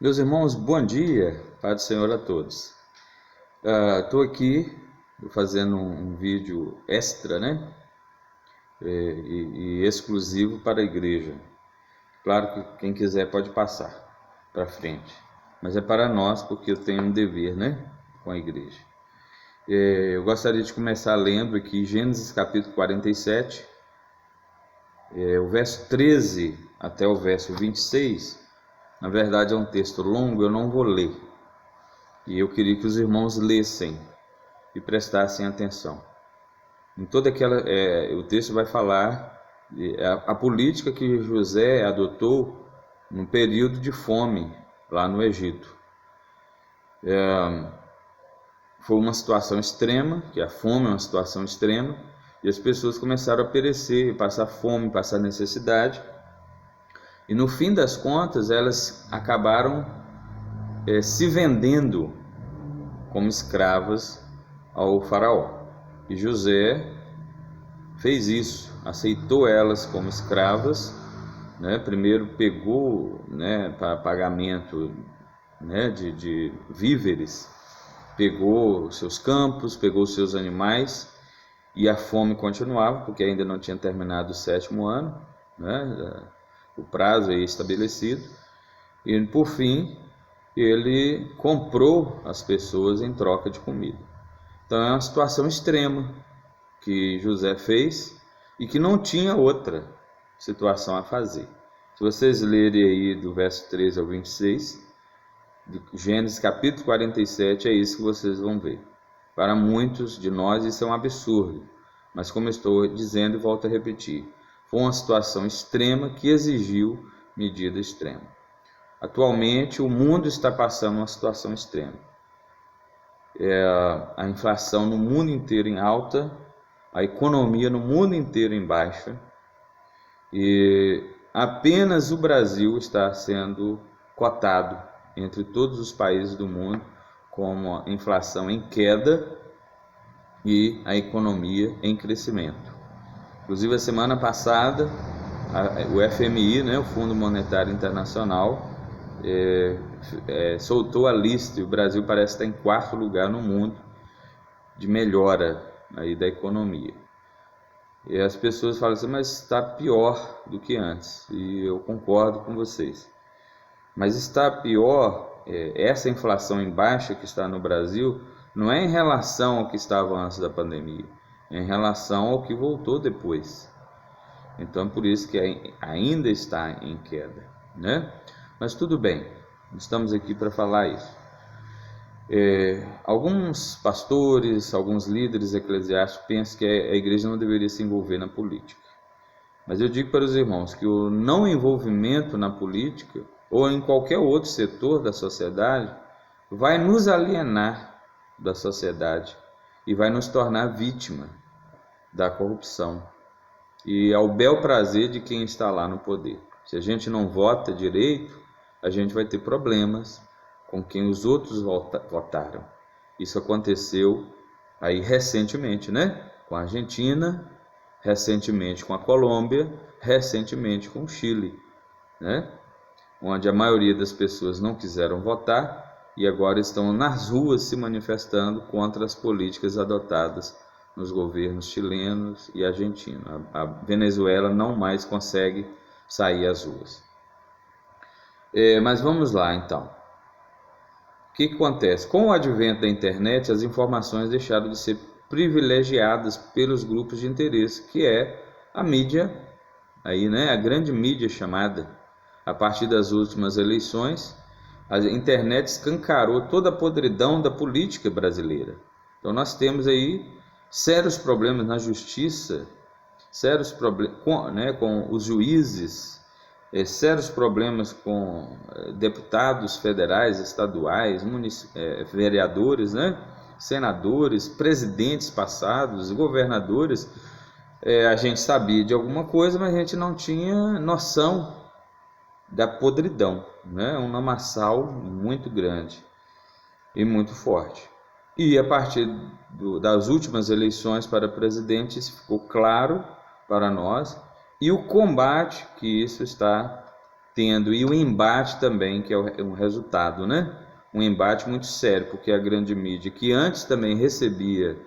Meus irmãos, bom dia, Pai do Senhor a todos. Estou aqui fazendo um vídeo extra, né? E exclusivo para a igreja. Claro que quem quiser pode passar para frente, mas é para nós porque eu tenho um dever, né? Com a igreja. Eu gostaria de começar lendo aqui Gênesis capítulo 47, o verso 13 até o verso 26. Na verdade é um texto longo, eu não vou ler. E eu queria que os irmãos lessem e prestassem atenção. Em toda aquela, o texto vai falar a política que José adotou no período de fome lá no Egito. Foi uma situação extrema, que a fome é uma situação extrema, e as pessoas começaram a perecer, passar fome, passar necessidade. E no fim das contas, elas acabaram se vendendo como escravas ao faraó. E José fez isso, aceitou elas como escravas, né? Primeiro pegou, né, para pagamento, né, de víveres, pegou seus campos, pegou seus animais, e a fome continuava, porque ainda não tinha terminado o 7º ano, né? O prazo aí estabelecido. E por fim ele comprou as pessoas em troca de comida. Então é uma situação extrema que José fez e que não tinha outra situação a fazer. Se vocês lerem aí do verso 13 ao 26, de Gênesis capítulo 47, é isso que vocês vão ver. Para muitos de nós isso é um absurdo, mas como eu estou dizendo e volto a repetir, foi uma situação extrema que exigiu medida extrema. Atualmente o mundo está passando uma situação extrema. A inflação no mundo inteiro em alta, a economia no mundo inteiro em baixa, e apenas o Brasil está sendo cotado entre todos os países do mundo como a inflação em queda e a economia em crescimento. Inclusive a semana passada o FMI, né, o Fundo Monetário Internacional, soltou a lista e o Brasil parece estar em 4º lugar no mundo de melhora aí da economia. E as pessoas falam assim, mas está pior do que antes, e eu concordo com vocês. Mas está pior, essa inflação em baixa que está no Brasil, não é em relação ao que estava antes da pandemia, é em relação ao que voltou depois. Então, por isso que ainda está em queda, né? Mas tudo bem, estamos aqui para falar isso. Alguns pastores, alguns líderes eclesiásticos pensam que a igreja não deveria se envolver na política. Mas eu digo para os irmãos que o não envolvimento na política ou em qualquer outro setor da sociedade vai nos alienar da sociedade e vai nos tornar vítima da corrupção e ao bel prazer de quem está lá no poder. Se a gente não vota direito, a gente vai ter problemas com quem os outros votaram. Isso aconteceu aí recentemente, né? Com a Argentina, recentemente com a Colômbia, recentemente com o Chile, né? Onde a maioria das pessoas não quiseram votar e agora estão nas ruas se manifestando contra as políticas adotadas nos governos chilenos e argentino. A Venezuela não mais consegue sair às ruas. Mas vamos lá então. O que acontece? Com o advento da internet, as informações deixaram de ser privilegiadas pelos grupos de interesse, que é a mídia, aí, né, a grande mídia chamada. A partir das últimas eleições, a internet escancarou toda a podridão da política brasileira. Então nós temos aí sérios problemas na justiça, sérios problemas com os juízes, sérios problemas com deputados federais, estaduais, vereadores, né? Senadores, presidentes passados, governadores. A gente sabia de alguma coisa, mas a gente não tinha noção da podridão, né? Um lamaçal muito grande e muito forte. E a partir das últimas eleições para presidente, isso ficou claro para nós, e o combate que isso está tendo, e o embate também, que é um resultado, né? Um embate muito sério, porque a grande mídia, que antes também recebia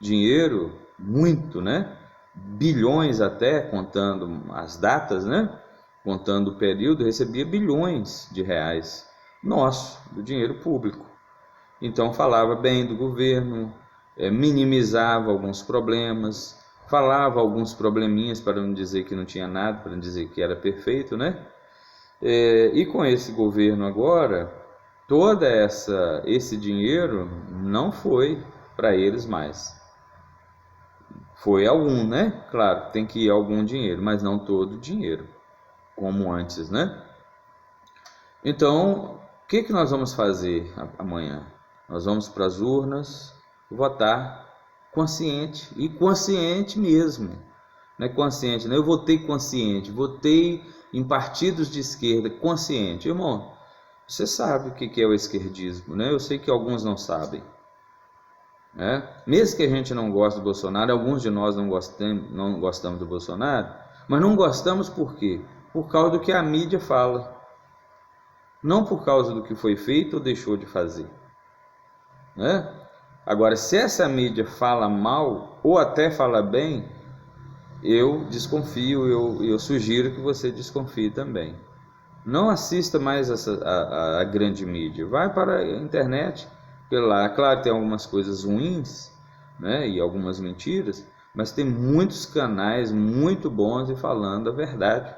dinheiro, muito, né? Bilhões até, contando as datas, né? Contando o período, recebia bilhões de reais, nosso, do dinheiro público. Então falava bem do governo, minimizava alguns problemas, falava alguns probleminhas para não dizer que não tinha nada, para não dizer que era perfeito, né? E com esse governo agora, esse dinheiro não foi para eles mais. Foi algum, né? Claro, tem que ir algum dinheiro, mas não todo o dinheiro, como antes, né? Então, o que nós vamos fazer amanhã? Nós vamos para as urnas votar consciente, e consciente mesmo. Não é consciente, né? Eu votei consciente, votei em partidos de esquerda consciente. Irmão, você sabe o que é o esquerdismo, né? Eu sei que alguns não sabem. Mesmo que a gente não goste do Bolsonaro, alguns de nós não gostamos do Bolsonaro, mas não gostamos por quê? Por causa do que a mídia fala, não por causa do que foi feito ou deixou de fazer, né? Agora, se essa mídia fala mal ou até fala bem, eu desconfio, eu sugiro que você desconfie também. Não assista mais a grande mídia, vai para a internet, porque lá, claro, tem algumas coisas ruins, né, e algumas mentiras, mas tem muitos canais muito bons e falando a verdade.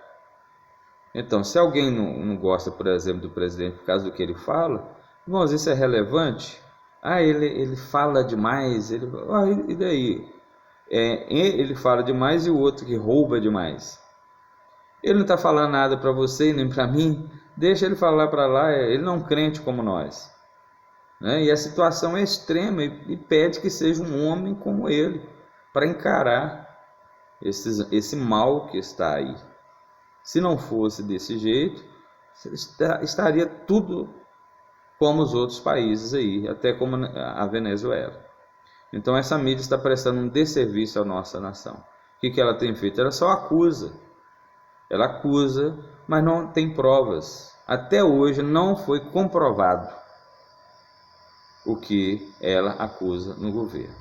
Então, se alguém não gosta, por exemplo, do presidente por causa do que ele fala, irmãos, isso é relevante? Ele fala demais, e daí? Ele fala demais e o outro que rouba demais. Ele não está falando nada para você nem para mim, deixa ele falar para lá, ele não é um crente como nós, né? E a situação é extrema e pede que seja um homem como ele para encarar esse mal que está aí. Se não fosse desse jeito, estaria tudo como os outros países aí, até como a Venezuela. Então essa mídia está prestando um desserviço à nossa nação. O que ela tem feito? Ela só acusa. Ela acusa, mas não tem provas. Até hoje não foi comprovado o que ela acusa no governo.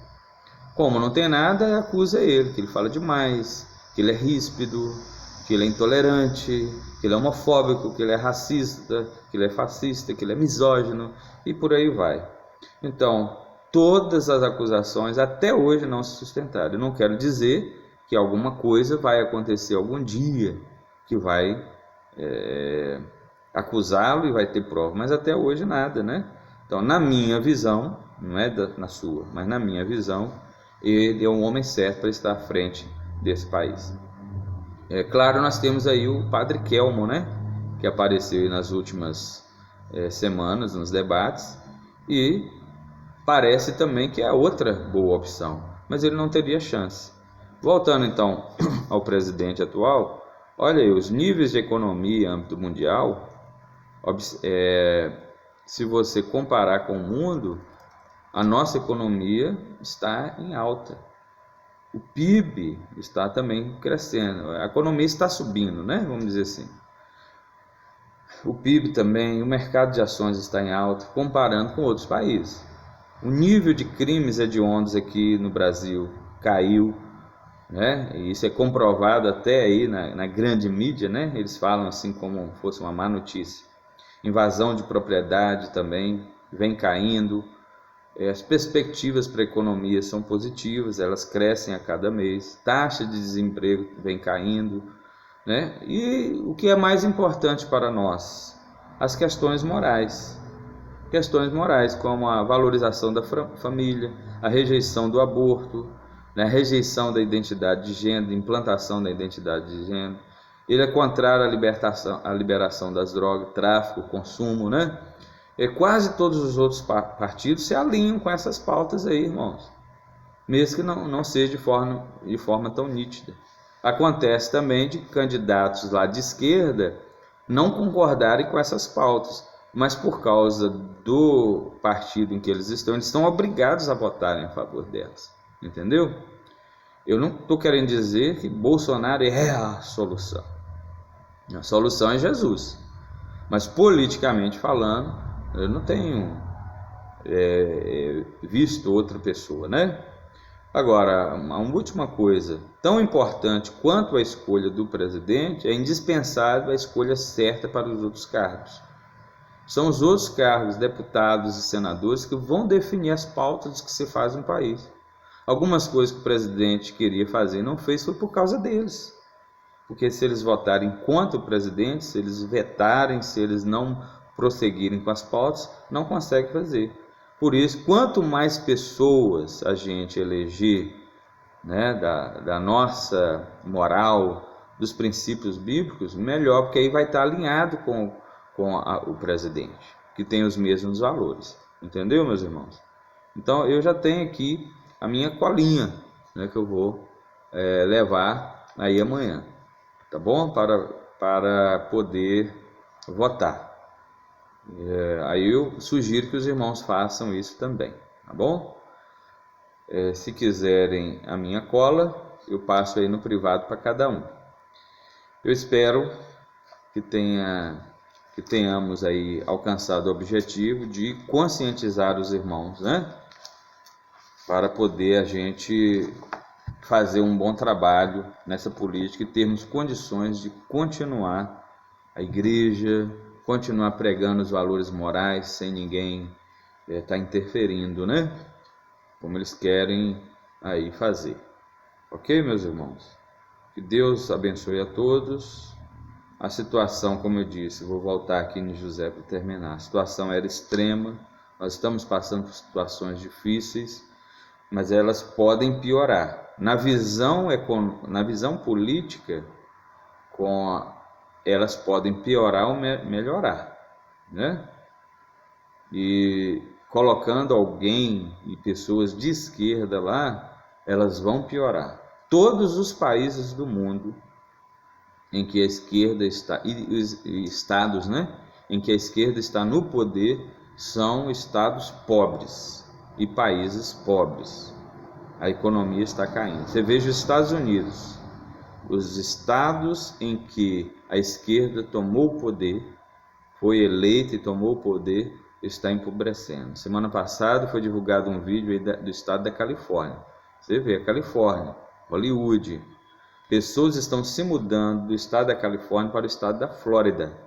Como não tem nada, acusa ele, que ele fala demais, que ele é ríspido, que ele é intolerante, que ele é homofóbico, que ele é racista, que ele é fascista, que ele é misógino e por aí vai. Então, todas as acusações até hoje não se sustentaram. Eu não quero dizer que alguma coisa vai acontecer algum dia que vai acusá-lo e vai ter prova, mas até hoje nada, né? Então, na minha visão, não é na sua, mas na minha visão, ele é um homem certo para estar à frente desse país. Claro, nós temos aí o padre Kelmo, né? Que apareceu nas últimas semanas nos debates e parece também que é outra boa opção, mas ele não teria chance. Voltando então ao presidente atual, olha aí, os níveis de economia em âmbito mundial, se você comparar com o mundo, a nossa economia está em alta. O PIB está também crescendo, a economia está subindo, né? Vamos dizer assim. O PIB também, o mercado de ações está em alta, comparando com outros países. O nível de crimes hediondos aqui no Brasil caiu, né? E isso é comprovado até aí na grande mídia, né? Eles falam assim como fosse uma má notícia. Invasão de propriedade também vem caindo. As perspectivas para a economia são positivas, elas crescem a cada mês. Taxa de desemprego vem caindo, né? E o que é mais importante para nós? As questões morais. Questões morais como a valorização da família, a rejeição do aborto, né? A rejeição da identidade de gênero, implantação da identidade de gênero. Ele é contrário à liberação das drogas, tráfico, consumo, né? Quase todos os outros partidos se alinham com essas pautas aí, irmãos, mesmo que não seja de forma tão nítida. Acontece também de candidatos lá de esquerda não concordarem com essas pautas, mas por causa do partido em que eles estão obrigados a votarem a favor delas, entendeu? Eu não estou querendo dizer que Bolsonaro é a solução, A solução é Jesus. Mas politicamente falando, eu não tenho visto outra pessoa, né? Agora, uma última coisa, tão importante quanto a escolha do presidente, é indispensável a escolha certa para os outros cargos. São os outros cargos, deputados e senadores, que vão definir as pautas que se faz no país. Algumas coisas que o presidente queria fazer e não fez foi por causa deles. Porque se eles votarem contra o presidente, se eles vetarem, se eles não prosseguirem com as pautas, não consegue fazer. Por isso, quanto mais pessoas a gente eleger, né, da nossa moral, dos princípios bíblicos, melhor, porque aí vai estar alinhado com o presidente, que tem os mesmos valores. Entendeu, meus irmãos? Então, eu já tenho aqui a minha colinha, né, que eu vou levar aí amanhã, tá bom? Para poder votar. Aí eu sugiro que os irmãos façam isso também, tá bom? Se quiserem a minha cola, eu passo aí no privado para cada um. Eu espero que tenhamos aí alcançado o objetivo de conscientizar os irmãos, né? Para poder a gente fazer um bom trabalho nessa política e termos condições de continuar a igreja, continuar pregando os valores morais sem ninguém estar interferindo, né? Como eles querem aí fazer. Ok, meus irmãos? Que Deus abençoe a todos. A situação, como eu disse, vou voltar aqui em José para terminar. A situação era extrema, nós estamos passando por situações difíceis, mas elas podem piorar. Na visão política, elas podem piorar ou melhorar, né? E colocando alguém e pessoas de esquerda lá, elas vão piorar. Todos os países do mundo em que a esquerda está, e estados, né, em que a esquerda está no poder, são estados pobres e países pobres. A economia está caindo. Você veja os Estados Unidos, os estados em que a esquerda tomou o poder, foi eleita e tomou o poder, está empobrecendo. Semana passada foi divulgado um vídeo aí do estado da Califórnia. Você vê, a Califórnia, Hollywood, pessoas estão se mudando do estado da Califórnia para o estado da Flórida,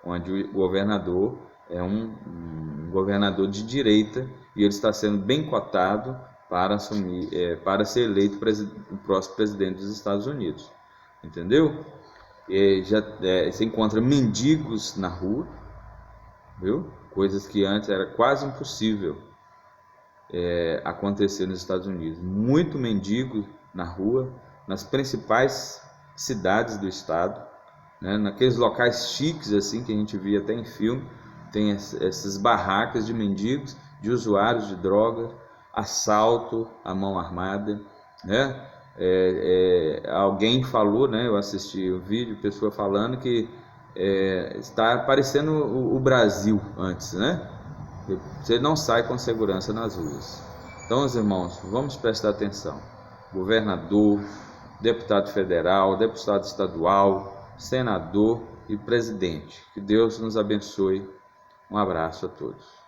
onde o governador é um governador de direita e ele está sendo bem cotado para para ser eleito o próximo presidente dos Estados Unidos. Entendeu? Você encontra mendigos na rua, viu? Coisas que antes era quase impossível acontecer nos Estados Unidos. Muito mendigo na rua, nas principais cidades do estado, né? Naqueles locais chiques assim que a gente via até em filme, tem essas barracas de mendigos, de usuários de droga, assalto à mão armada, né? Alguém falou, né? Eu assisti o vídeo, pessoa falando que está parecendo o Brasil antes, né? Você não sai com segurança nas ruas. Então, os irmãos, vamos prestar atenção. Governador, deputado federal, deputado estadual, senador e presidente. Que Deus nos abençoe. Um abraço a todos.